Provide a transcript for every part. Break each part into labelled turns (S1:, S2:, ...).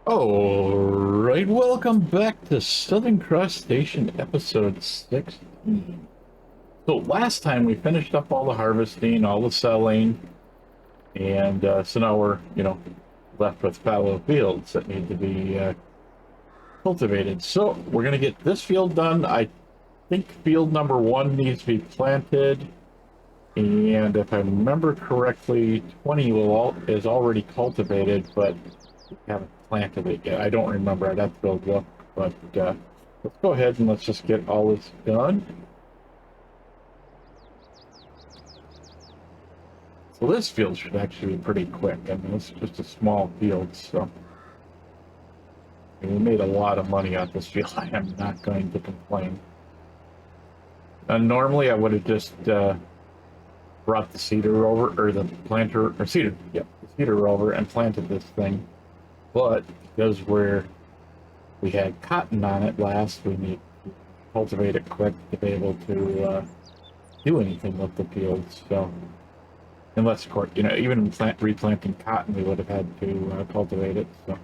S1: Alright, welcome back to Southern Cross Station episode 16. So last time we finished up all the harvesting, all the selling, and so now we're, left with fallow fields that need to be cultivated. So we're going to get this field done. I think field number one needs to be planted, and if I remember correctly, 20 is already cultivated, but we haven't planted it yet. I don't remember. I'd have to go look, but let's go ahead and let's just get all this done. So this field should actually be pretty quick. I mean, it's just a small field, so we made a lot of money off this field. I am not going to complain. Normally, I would have just brought the seeder over, or the planter, or seeder, yep, the seeder over and planted this thing. But because we had cotton on it last, we need to cultivate it quick to be able to do anything with the fields. So, unless, of course, even replanting cotton, we would have had to cultivate it. So.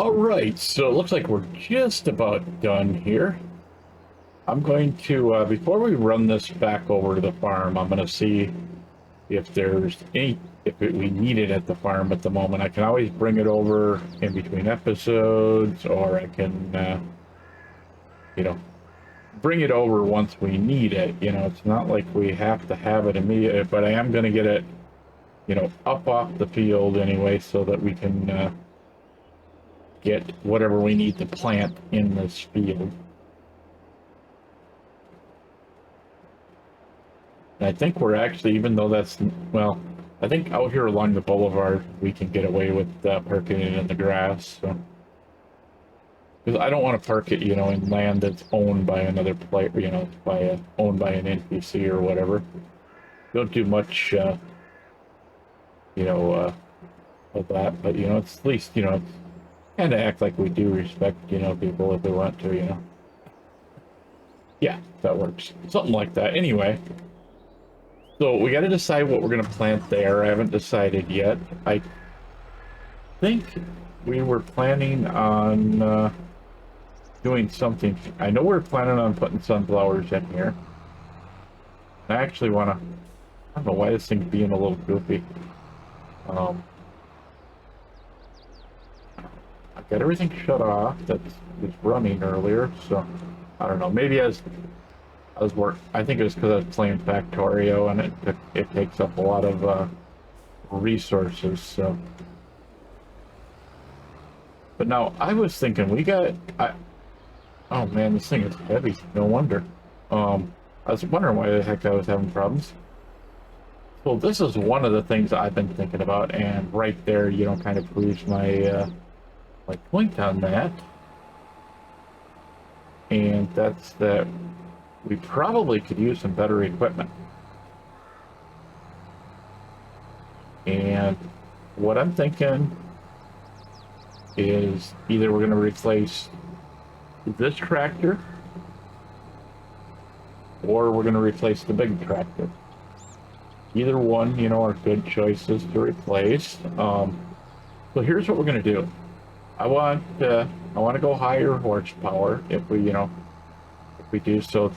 S1: Alright, so it looks like we're just about done here. I'm going to, before we run this back over to the farm, I'm going to see if we need it at the farm at the moment. I can always bring it over in between episodes, or I can, bring it over once we need it. It's not like we have to have it immediately, but I am going to get it, up off the field anyway, so that we can, get whatever we need to plant in this field. And I think we're actually, even though that's, well, I think out here along the boulevard, we can get away with parking it in the grass. So. Because I don't want to park it, in land that's owned by another player, owned by an NPC or whatever. Don't do much, of that, but, it's at least, kind of act like we do respect, people if they want to, Yeah, that works. Something like that. Anyway, so we got to decide what we're going to plant there. I haven't decided yet. I think we were planning on doing something. I know we're planning on putting sunflowers in here. I actually want to, I don't know why this thing's being a little goofy. I've got everything shut off that was running earlier, so I don't know. Maybe as I think it was because I was playing Factorio, and it takes up a lot of resources. So, but now I was thinking oh man, this thing is heavy. No wonder. I was wondering why the heck I was having problems. Well, this is one of the things I've been thinking about, and right there, kind of proves my point on that. And that's that we probably could use some better equipment. And what I'm thinking is either we're going to replace this tractor or we're going to replace the big tractor. Either one, are good choices to replace. So here's what we're going to do. I want to go higher horsepower if we do so.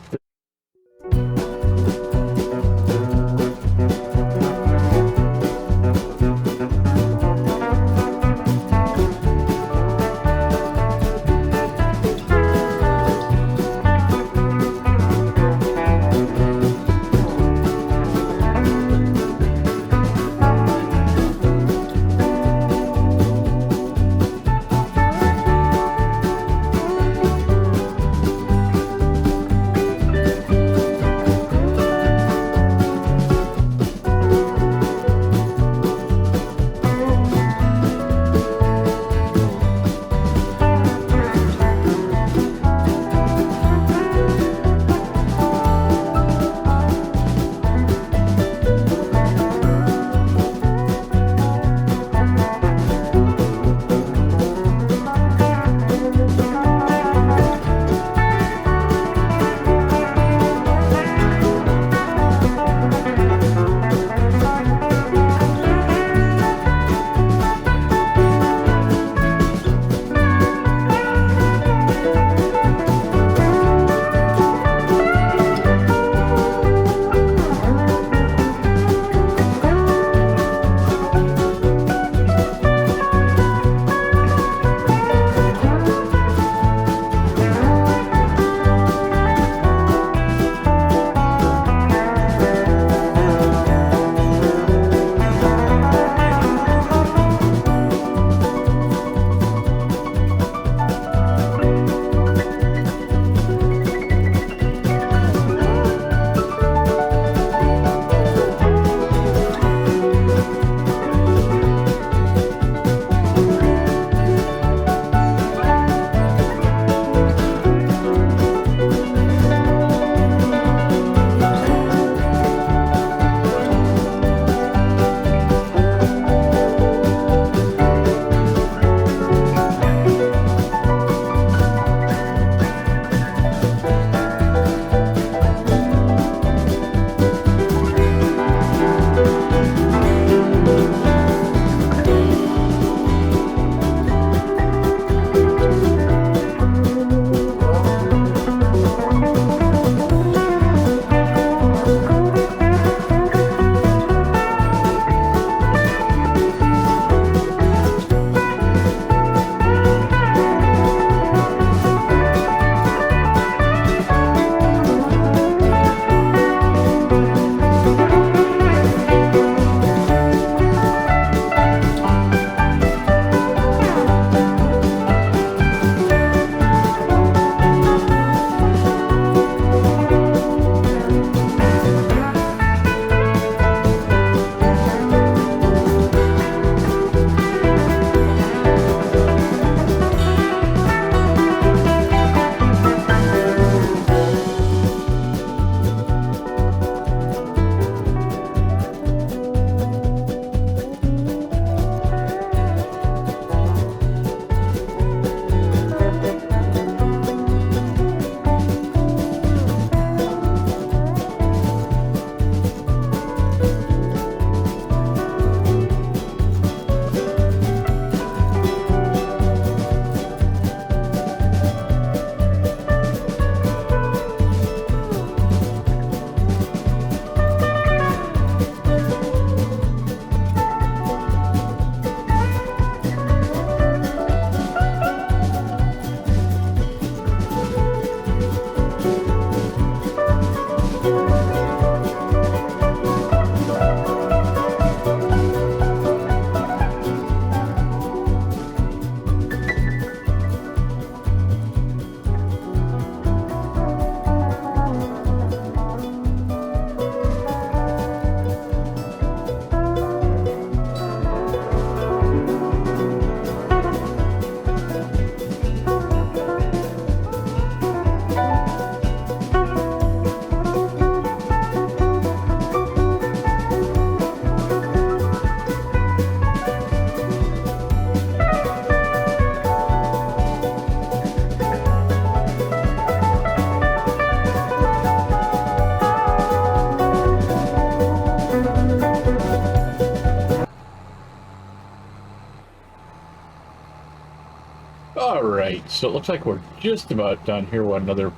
S1: so it looks like we're just about done here. One another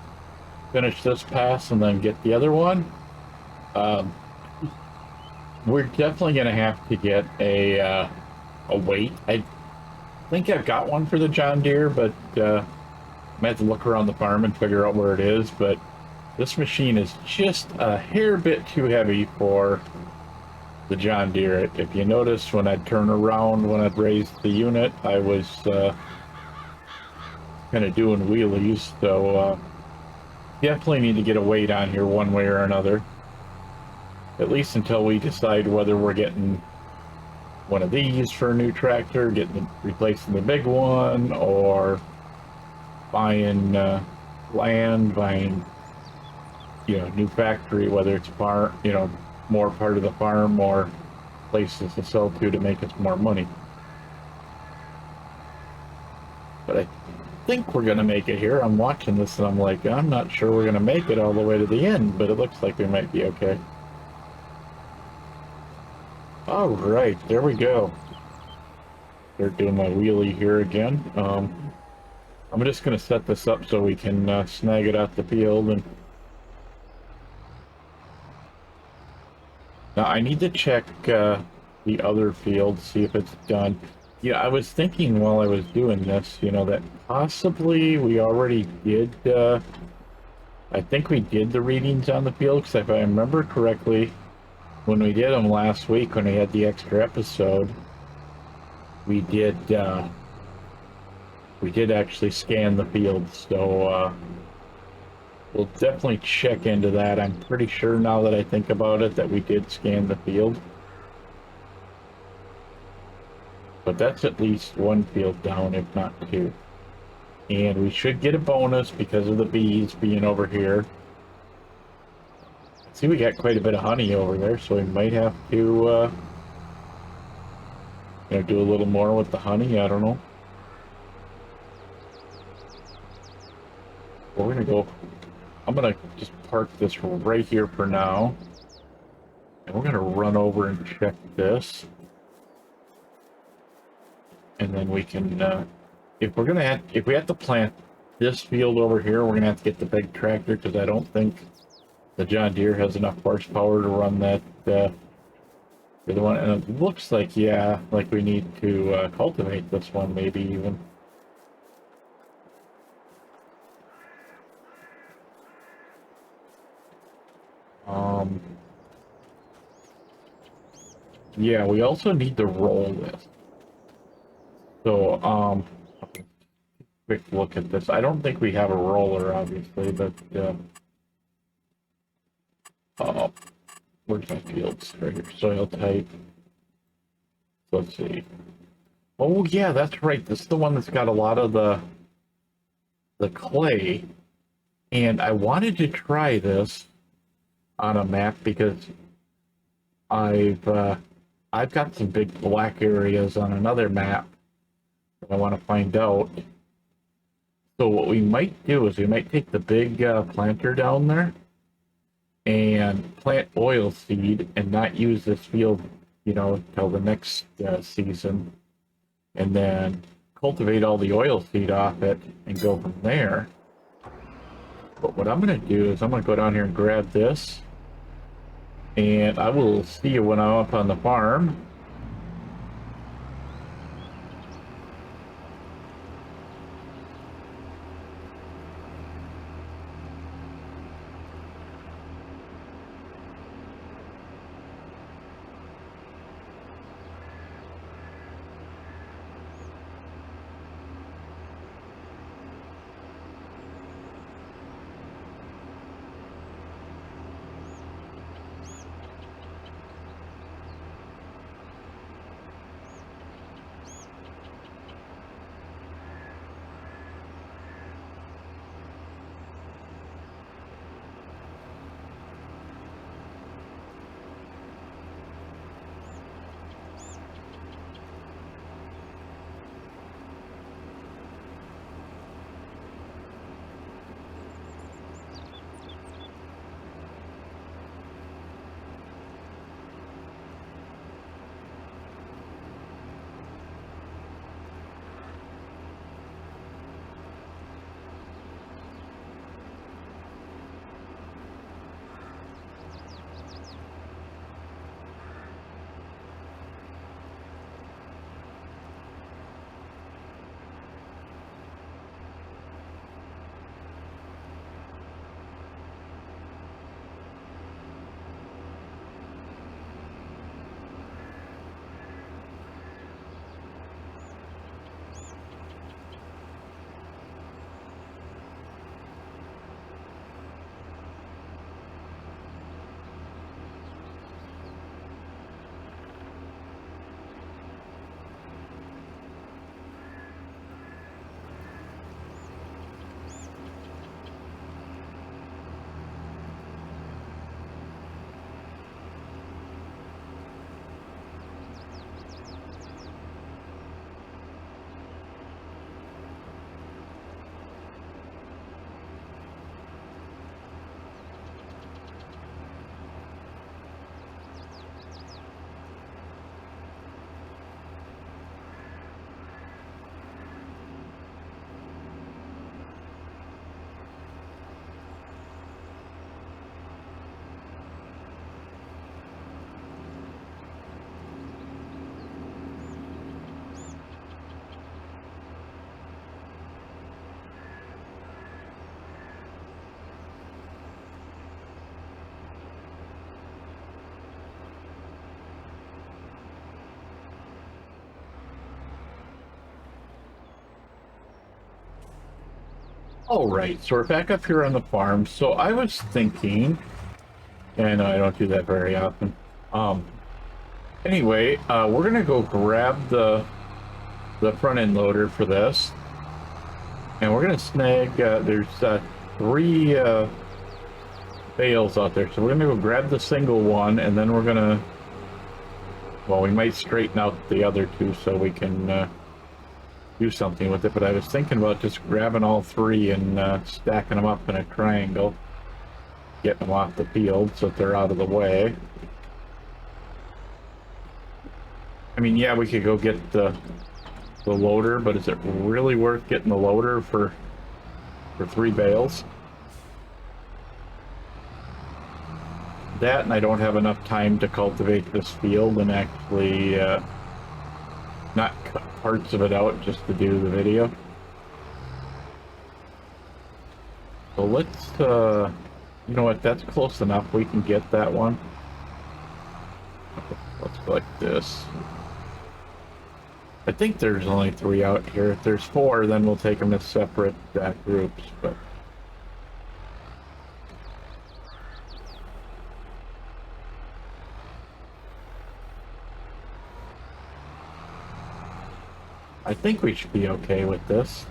S1: finish this pass and then get the other one. Um, we're definitely going to have to get a weight. I think I've got one for the John Deere, but I might have to look around the farm and figure out where it is. But this machine is just a hair bit too heavy for the John Deere. If you notice, when I'd turn around, when I'd raise the unit, I was kind of doing wheelies. So definitely need to get a weight on here one way or another. At least until we decide whether we're getting one of these for a new tractor, replacing the big one, or buying land, buying new factory, whether it's farm, more part of the farm or places to sell to make us more money. But I think we're gonna make it here. I'm watching this and I'm like, I'm not sure we're gonna make it all the way to the end, but it looks like we might be okay. All right, there we go. Start doing my wheelie here again. I'm just gonna set this up so we can snag it out the field. And now I need to check the other field, see if it's done. Yeah, I was thinking while I was doing this, that possibly we already did, I think we did the readings on the field, because if I remember correctly, when we did them last week, when we had the extra episode, we did actually scan the field. So we'll definitely check into that. I'm pretty sure now that I think about it that we did scan the field. But that's at least one field down, if not two. And we should get a bonus because of the bees being over here. See, we got quite a bit of honey over there, so we might have to do a little more with the honey. I don't know. We're gonna go. I'm gonna just park this right here for now, and we're gonna run over and check this, and then we can. If we have to plant this field over here, we're gonna have to get the big tractor, because I don't think the John Deere has enough horsepower to run that the one. And it looks like, yeah, like we need to cultivate this one, maybe even. Yeah, we also need to roll this. So, quick look at this. I don't think we have a roller, obviously, but where's my fields? Right here, soil type. Let's see. Oh yeah, that's right. This is the one that's got a lot of the clay, and I wanted to try this on a map because I've got some big black areas on another map that I want to find out. So what we might do is we might take the big planter down there and plant oil seed and not use this field, till the next season, and then cultivate all the oil seed off it and go from there. But what I'm going to do is I'm going to go down here and grab this, and I will see you when I'm up on the farm. All right, so we're back up here on the farm. So I was thinking, and I don't do that very often. Anyway, we're gonna go grab the front end loader for this, and we're gonna snag. There's three bales out there, so we're gonna go grab the single one, and then we're gonna. Well, we might straighten out the other two so we can do something with it. But I was thinking about just grabbing all three and stacking them up in a triangle, getting them off the field so that they're out of the way. I mean, yeah, we could go get the loader, but is it really worth getting the loader for three bales? That, and I don't have enough time to cultivate this field and actually not cut parts of it out just to do the video. So let's, you know what, that's close enough. We can get that one. Let's go like this. I think there's only three out here. If there's four, then we'll take them as separate groups, but... I think we should be okay with this.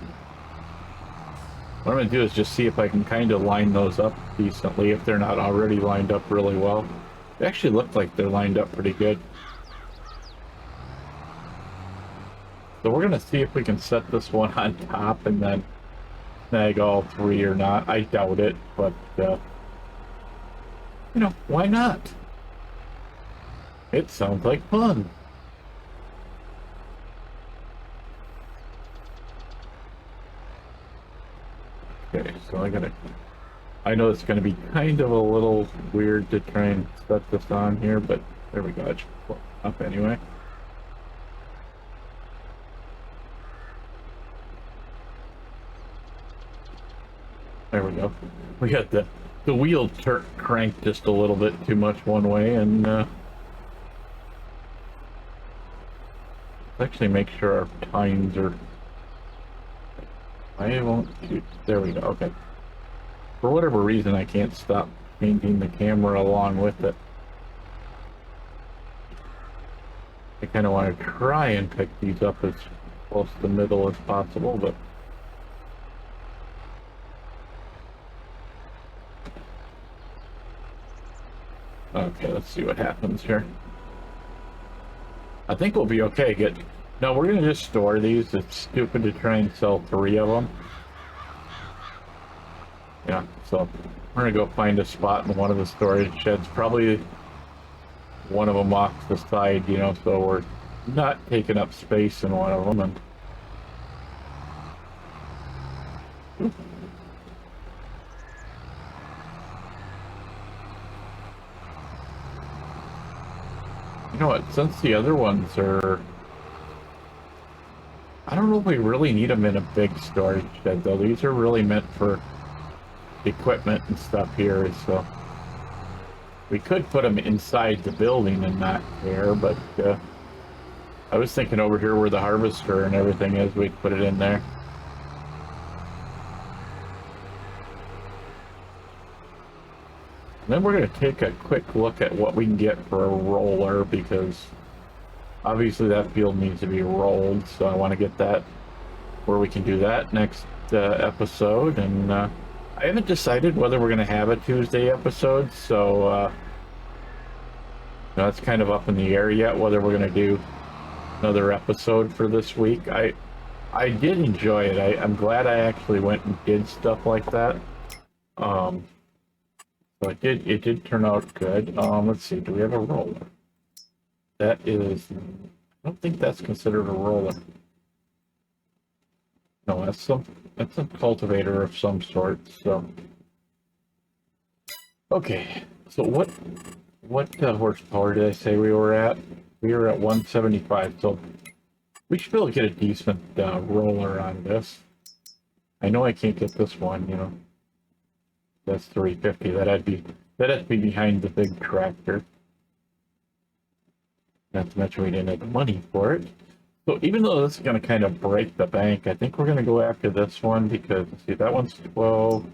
S1: What I'm going to do is just see if I can kind of line those up decently, if they're not already lined up really well. They actually look like they're lined up pretty good. So we're going to see if we can set this one on top and then snag all three or not. I doubt it, but, you know, why not? It sounds like fun. Okay, so I know it's gonna be kind of a little weird to try and set this on here, but there we go, it's up anyway. There we go. We got the wheel cranked just a little bit too much one way, and let's actually make sure our tines are... I won't shoot. There we go. Okay. For whatever reason, I can't stop painting the camera along with it. I kind of want to try and pick these up as close to the middle as possible, but... Okay, let's see what happens here. I think we'll be okay. No, we're gonna just store these. It's stupid to try and sell three of them. Yeah, so we're gonna go find a spot in one of the storage sheds, probably one of them off the side, you know, so we're not taking up space in one of them. And you know what, since the other ones are... I don't know if we really need them in a big storage shed, though. These are really meant for equipment and stuff here, so... We could put them inside the building and not care, but I was thinking over here where the harvester and everything is, we'd put it in there. And then we're going to take a quick look at what we can get for a roller, because obviously that field needs to be rolled, so I want to get that where we can do that next episode. And I haven't decided whether we're going to have a Tuesday episode, so that's kind of up in the air yet, whether we're going to do another episode for this week. I did enjoy it. I'm glad I actually went and did stuff like that. So it did turn out good. Let's see, do we have a roller? That is, I don't think that's considered a roller. No, that's a cultivator of some sort. So, okay. So what horsepower did I say we were at? We were at 175. So we should be able to get a decent roller on this. I know I can't get this one. You know, that's 350. That'd be behind the big tractor. Not to mention we didn't have the money for it. So even though this is going to kind of break the bank, I think we're going to go after this one because, let's see, that one's 12,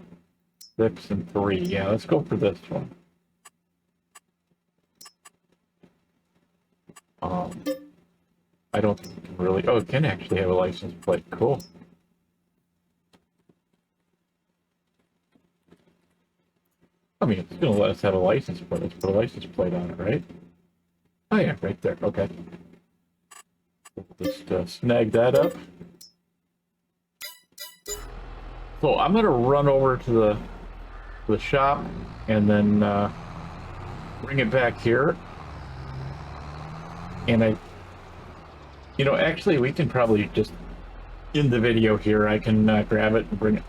S1: 6, and 3. Yeah, let's go for this one. Um, I don't think it can really... Oh, it can actually have a license plate. Cool. I mean, it's going to let us have a license plate. Let's put a license plate on it, right? Oh, yeah, right there. Okay. Just snag that up. So I'm going to run over to the shop and then bring it back here. And actually, we can probably just in the video here, I can grab it and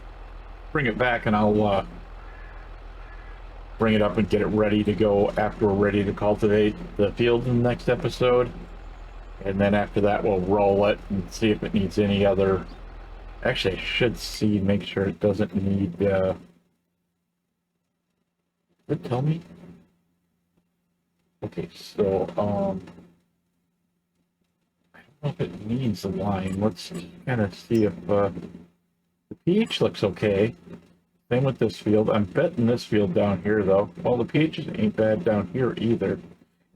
S1: bring it back, and I'll bring it up and get it ready to go after we're ready to cultivate the field in the next episode. And then after that, we'll roll it and see if it needs any other... Actually, I should make sure it doesn't need... Did it tell me? Okay, so, I don't know if it needs a line. Let's kind of see if, the pH looks okay. Same with this field. I'm betting this field down here, though. Well, the pH ain't bad down here either.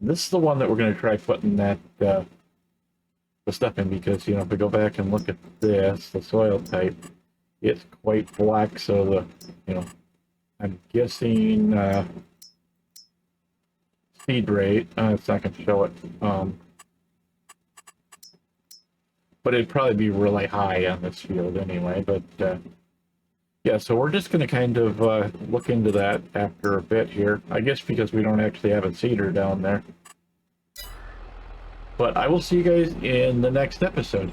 S1: This is the one that we're going to try putting that, the stuff in, because, if we go back and look at this, the soil type, it's quite black, so I'm guessing, seed rate, it's not going to show it, but it'd probably be really high on this field anyway, but, yeah, so we're just going to kind of look into that after a bit here. I guess because we don't actually have a seeder down there. But I will see you guys in the next episode.